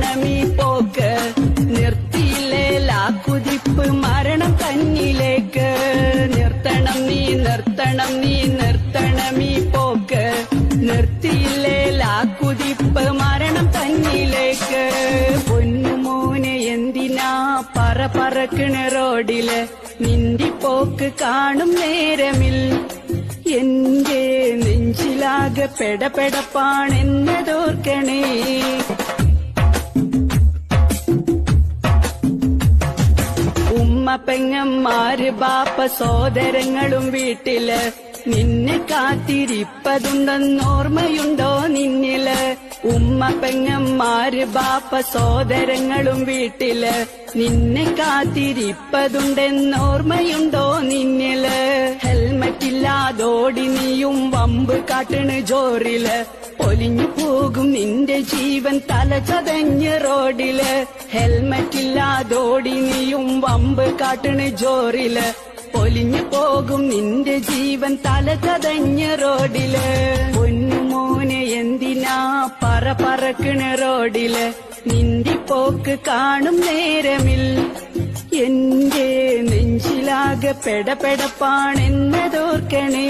നിർത്തണമീ പോക്ക് നിർത്തിയില്ലേ ലാക്കുതിപ്പ് മരണം തന്നിലേക്ക് നിർത്തണം നീ നിർത്തണമീ പോക്ക് നിർത്തിയില്ലേ ലാക്കുതിപ്പ് മരണം തന്നിലേക്ക് പൊന്നുമോനെ എന്തിനാ പറക്കണ റോഡില് നിന്റെ പോക്ക് കാണും നേരമിൽ എന്റെ നെഞ്ചിലാകെ പെടപ്പെടപ്പാണെന്നതോർക്കണേ ഉമ്മ പെങ്ങന്മാര് ബാപ്പ സോദരങ്ങളും വീട്ടില് നിന്നെ കാത്തിരിപ്പതുണ്ടെന്നോർമ്മയുണ്ടോ നിന്നില് ഉമ്മ പെങ്ങന്മാര് ബാപ്പ സോദരങ്ങളും വീട്ടില് നിന്നെ കാത്തിരിപ്പതുണ്ടെന്നോർമ്മയുണ്ടോ നിന്നില് ഹെൽമറ്റില്ലാതോടി നീയും വമ്പ് കാട്ടണ് ജോറില് പൊലിഞ്ഞു പോകും നിന്റെ ജീവൻ തല ചതഞ്ഞ് റോഡില് ഹെൽമറ്റില്ലാതോടി നീയും വമ്പ് കാട്ടണ് ജോറില് പൊലിഞ്ഞു പോകും നിന്റെ ജീവൻ തല ചതഞ്ഞ് റോഡില് പൊന്നുമോനെ എന്തിനാ പറക്കണ റോഡില് നിന്റെ പോക്ക് കാണും നേരമിൽ എന്റെ നെഞ്ചിലാകെ പെടപ്പെടപ്പാണെന്നതോർക്കണേ